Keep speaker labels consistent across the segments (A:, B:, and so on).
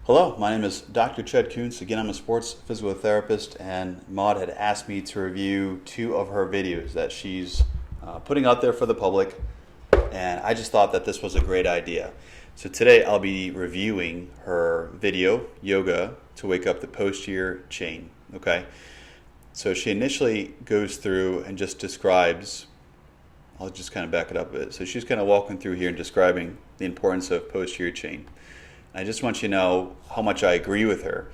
A: Hello, my name is Dr. Ched Kuntz. Again, I'm a sports physical therapist, and Maud had asked me to review two of her videos that she's putting out there for the public, and I just thought that this was a great idea. So today I'll be reviewing her video, Yoga to Wake Up the Posterior Chain. Okay, so she initially goes through and just describes, I'll just kind of back it up a bit. So she's kind of walking through here and describing the importance of posterior chain. I just want you to know how much I agree with her.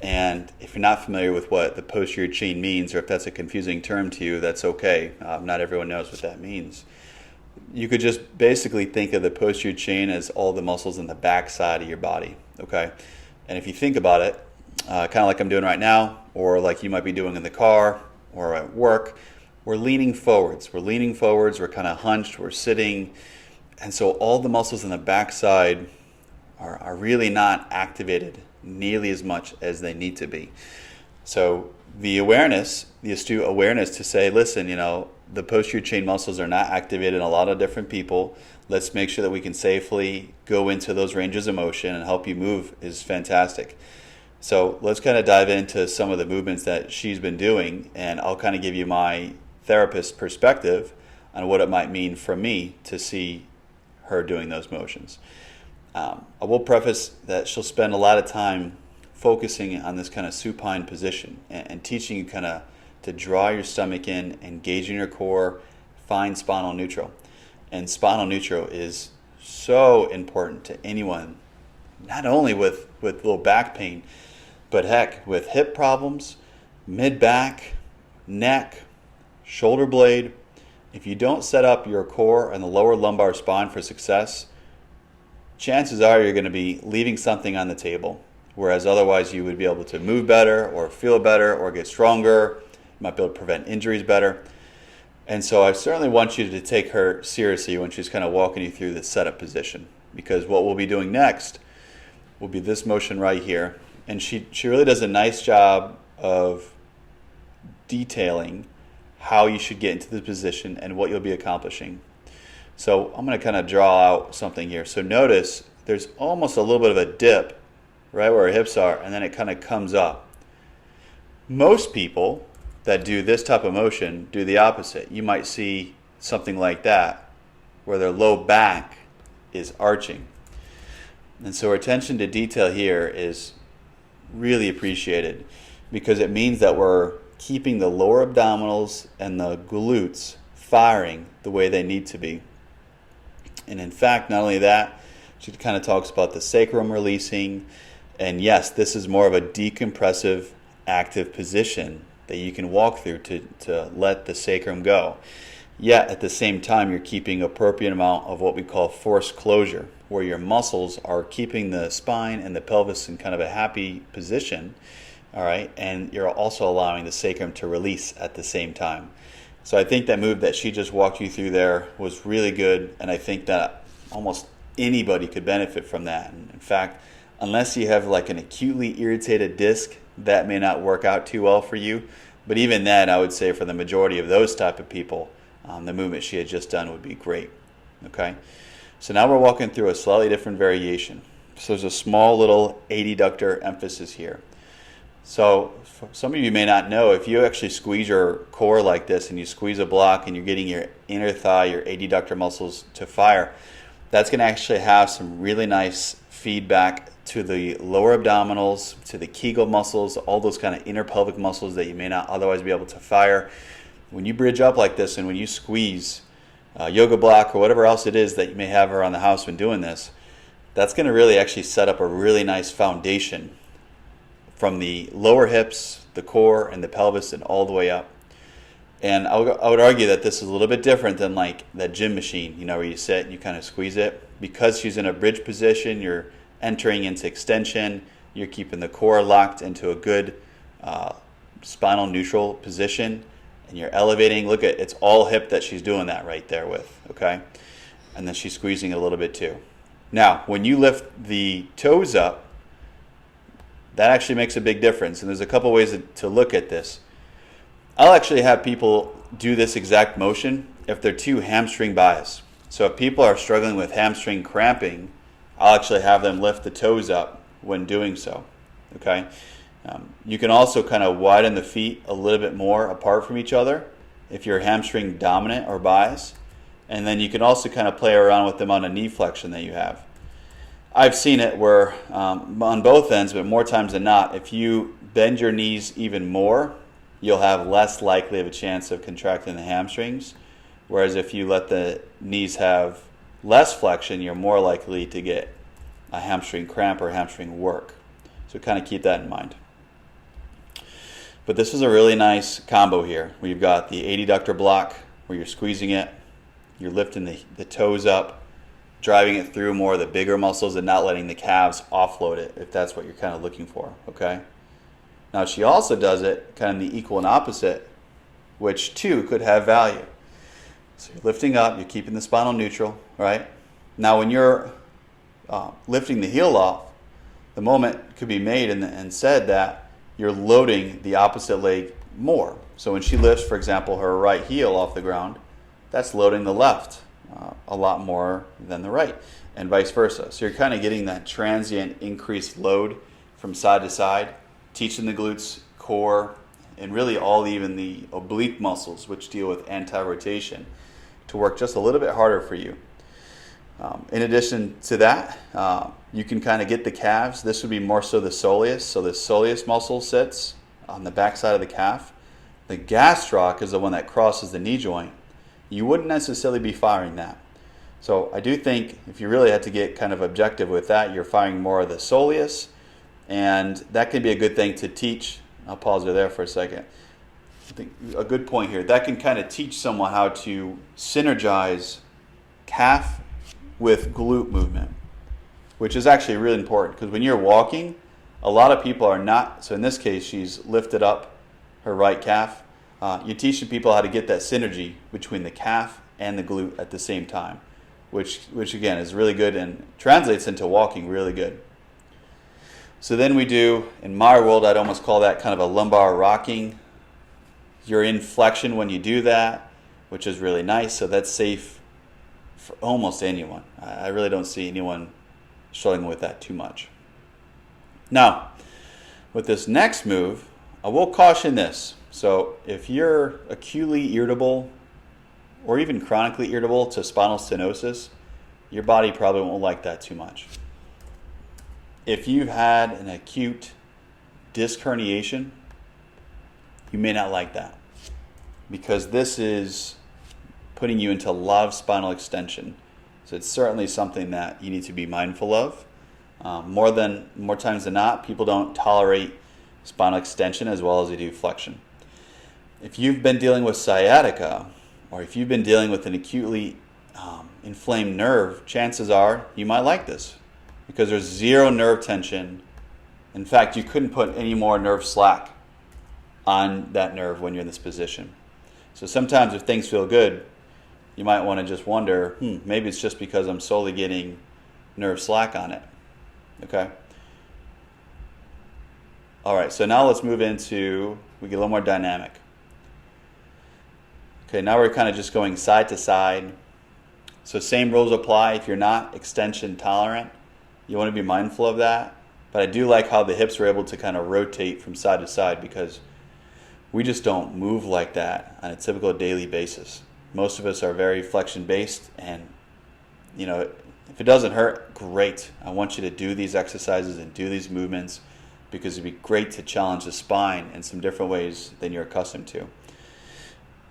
A: And if you're not familiar with what the posterior chain means, or if that's a confusing term to you, that's okay. Not everyone knows what that means. You could just basically think of the posterior chain as all the muscles in the back side of your body, okay? And if you think about it, kind of like I'm doing right now, or like you might be doing in the car or at work, we're leaning forwards. We're kind of hunched, we're sitting. And so all the muscles in the back side are really not activated nearly as much as they need to be. So the astute awareness to say, listen, the posterior chain muscles are not activated in a lot of different people. Let's make sure that we can safely go into those ranges of motion and help you move is fantastic. So let's kind of dive into some of the movements that she's been doing, and I'll kind of give you my therapist perspective on what it might mean for me to see her doing those motions. I will preface that she'll spend a lot of time focusing on this kind of supine position and teaching you kind of to draw your stomach in, engage in your core, find spinal neutral. And spinal neutral is so important to anyone, not only with low back pain, but heck, with hip problems, mid-back, neck, shoulder blade. If you don't set up your core and the lower lumbar spine for success, chances are you're going to be leaving something on the table, whereas otherwise you would be able to move better or feel better or get stronger. You might be able to prevent injuries better. And so I certainly want you to take her seriously when she's kind of walking you through the setup position, because what we'll be doing next will be this motion right here. And she really does a nice job of detailing how you should get into the position and what you'll be accomplishing. So I'm going to kind of draw out something here. So notice there's almost a little bit of a dip right where our hips are, and then it kind of comes up. Most people that do this type of motion do the opposite. You might see something like that where their low back is arching. And so our attention to detail here is really appreciated, because it means that we're keeping the lower abdominals and the glutes firing the way they need to be. And in fact, not only that, she kind of talks about the sacrum releasing. And yes, this is more of a decompressive, active position that you can walk through to let the sacrum go. Yet at the same time, you're keeping an appropriate amount of what we call forced closure, where your muscles are keeping the spine and the pelvis in kind of a happy position. All right, and you're also allowing the sacrum to release at the same time. So I think that move that she just walked you through there was really good, and I think that almost anybody could benefit from that. And in fact, unless you have like an acutely irritated disc, that may not work out too well for you. But even then, I would say for the majority of those type of people, the movement she had just done would be great. Okay, so now we're walking through a slightly different variation. So there's a small little adductor emphasis here. So some of you may not know, if you actually squeeze your core like this and you squeeze a block and you're getting your inner thigh, your adductor muscles to fire, that's going to actually have some really nice feedback to the lower abdominals, to the Kegel muscles, all those kind of inner pelvic muscles that you may not otherwise be able to fire. When you bridge up like this and when you squeeze a yoga block or whatever else it is that you may have around the house when doing this, that's going to really actually set up a really nice foundation from the lower hips, the core, and the pelvis, and all the way up. And I would argue that this is a little bit different than like that gym machine, where you sit and you kind of squeeze it. Because she's in a bridge position, you're entering into extension, you're keeping the core locked into a good spinal neutral position, and you're elevating. Look at, it's all hip that she's doing that right there with, okay? And then she's squeezing it a little bit too. Now, when you lift the toes up, that actually makes a big difference, and there's a couple ways to look at this. I'll actually have people do this exact motion if they're too hamstring biased. So if people are struggling with hamstring cramping, I'll actually have them lift the toes up when doing so. Okay. You can also kind of widen the feet a little bit more apart from each other if you're hamstring dominant or bias. And then you can also kind of play around with the amount of knee flexion that you have. I've seen it where on both ends, but more times than not, if you bend your knees even more, you'll have less likely of a chance of contracting the hamstrings. Whereas if you let the knees have less flexion, you're more likely to get a hamstring cramp or hamstring work. So kind of keep that in mind. But this is a really nice combo here. We've got the adductor block where you're squeezing it, you're lifting the toes up, driving it through more of the bigger muscles and not letting the calves offload it, if that's what you're kind of looking for, okay? Now she also does it kind of the equal and opposite, which too could have value. So you're lifting up, you're keeping the spinal neutral, right? Now when you're lifting the heel off, the moment could be made and said that you're loading the opposite leg more. So when she lifts, for example, her right heel off the ground, that's loading the left a lot more than the right, and vice versa. So you're kind of getting that transient increased load from side to side, teaching the glutes, core, and really all even the oblique muscles, which deal with anti-rotation, to work just a little bit harder for you. In addition to that, you can kind of get the calves. This would be more so the soleus. So the soleus muscle sits on the back side of the calf. The gastroc is the one that crosses the knee joint. You wouldn't necessarily be firing that. So I do think if you really had to get kind of objective with that, you're firing more of the soleus, and that can be a good thing to teach. I'll pause there for a second. I think a good point here. That can kind of teach someone how to synergize calf with glute movement, which is actually really important, because when you're walking, a lot of people are not. So in this case, she's lifted up her right calf. You're teaching people how to get that synergy between the calf and the glute at the same time, which again is really good and translates into walking really good. So then we do, in my world, I'd almost call that kind of a lumbar rocking. You're in flexion when you do that, which is really nice. So that's safe for almost anyone. I really don't see anyone struggling with that too much. Now, with this next move, I will caution this. So if you're acutely irritable or even chronically irritable to spinal stenosis, your body probably won't like that too much. If you've had an acute disc herniation, you may not like that, because this is putting you into a lot of spinal extension. So it's certainly something that you need to be mindful of. More times than not, people don't tolerate spinal extension as well as they do flexion. If you've been dealing with sciatica, or if you've been dealing with an acutely inflamed nerve, chances are you might like this, because there's zero nerve tension. In fact, you couldn't put any more nerve slack on that nerve when you're in this position. So sometimes if things feel good, you might want to just wonder, maybe it's just because I'm solely getting nerve slack on it. Okay? All right, so now let's move into, we get a little more dynamic. Okay, now we're kind of just going side to side. So same rules apply. If you're not extension tolerant, you want to be mindful of that. But I do like how the hips are able to kind of rotate from side to side, because we just don't move like that on a typical daily basis. Most of us are very flexion based, and if it doesn't hurt, great. I want you to do these exercises and do these movements, because it'd be great to challenge the spine in some different ways than you're accustomed to.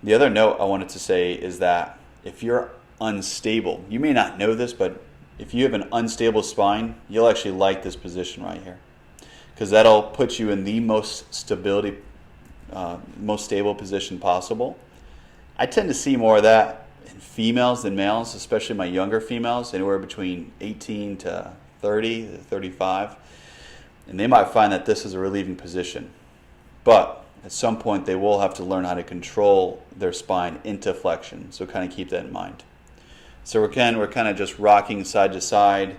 A: The other note I wanted to say is that if you're unstable, you may not know this, but if you have an unstable spine, you'll actually like this position right here, because that'll put you in the most stable position possible. I tend to see more of that in females than males, especially my younger females, anywhere between 18 to 30 to 35. And they might find that this is a relieving position. But at some point, they will have to learn how to control their spine into flexion. So kind of keep that in mind. So we're kind of just rocking side to side.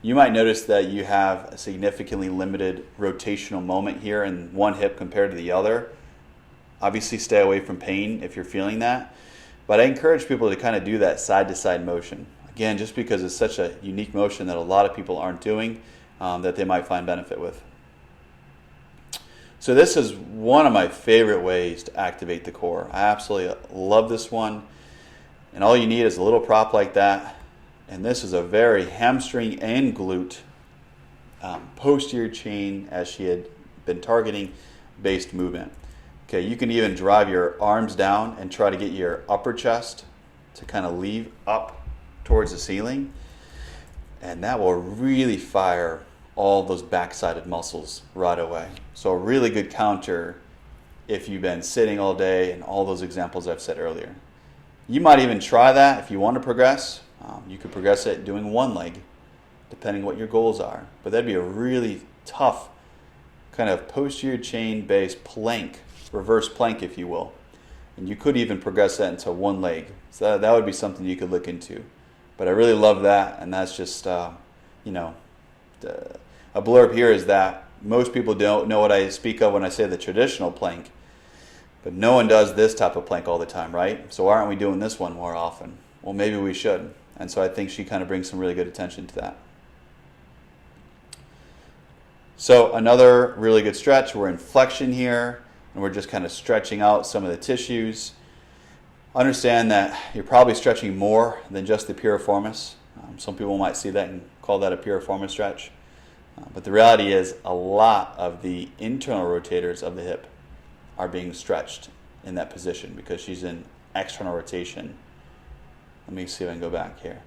A: You might notice that you have a significantly limited rotational moment here in one hip compared to the other. Obviously, stay away from pain if you're feeling that. But I encourage people to kind of do that side to side motion. Again, just because it's such a unique motion that a lot of people aren't doing. that they might find benefit with. So this is one of my favorite ways to activate the core. I absolutely love this one. And all you need is a little prop like that. And this is a very hamstring and glute posterior chain, as she had been targeting, based movement. Okay, you can even drive your arms down and try to get your upper chest to kind of leave up towards the ceiling. And that will really fire all those back-sided muscles right away. So a really good counter if you've been sitting all day and all those examples I've said earlier. You might even try that if you want to progress. You could progress it doing one leg, depending what your goals are. But that'd be a really tough kind of posterior chain based plank, reverse plank if you will. And you could even progress that into one leg. So that would be something you could look into. But I really love that, and that's just, a blurb here is that most people don't know what I speak of when I say the traditional plank. But no one does this type of plank all the time, right? So why aren't we doing this one more often? Well, maybe we should. And so I think she kind of brings some really good attention to that. So another really good stretch. We're in flexion here, and we're just kind of stretching out some of the tissues. Understand that you're probably stretching more than just the piriformis. Some people might see that and call that a piriformis stretch. But the reality is a lot of the internal rotators of the hip are being stretched in that position because she's in external rotation. Let me see if I can go back here.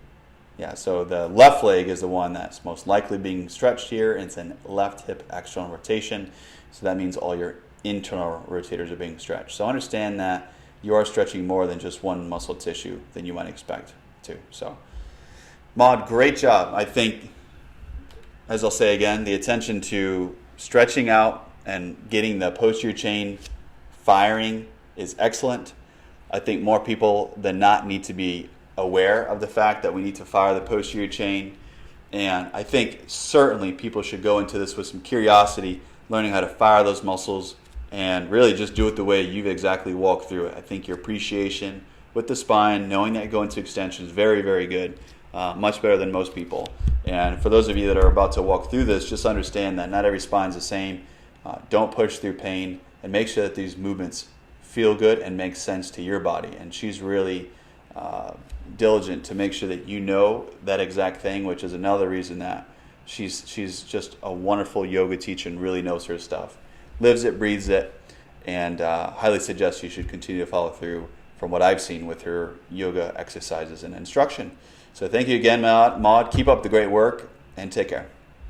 A: Yeah, so the left leg is the one that's most likely being stretched here, and it's in left hip external rotation. So that means all your internal rotators are being stretched. So understand that you are stretching more than just one muscle tissue than you might expect to. So, Maud, great job. I think, as I'll say again, the attention to stretching out and getting the posterior chain firing is excellent. I think more people than not need to be aware of the fact that we need to fire the posterior chain. And I think certainly people should go into this with some curiosity, learning how to fire those muscles, and really just do it the way you've exactly walked through it. I think your appreciation with the spine, knowing that you go into extension is very, very good, much better than most people. And for those of you that are about to walk through this, just understand that not every spine is the same. Don't push through pain, and make sure that these movements feel good and make sense to your body. And she's really diligent to make sure that you know that exact thing, which is another reason that she's just a wonderful yoga teacher and really knows her stuff. Lives it, breathes it, and highly suggest you should continue to follow through from what I've seen with her yoga exercises and instruction. So thank you again, Maud. Keep up the great work, and take care.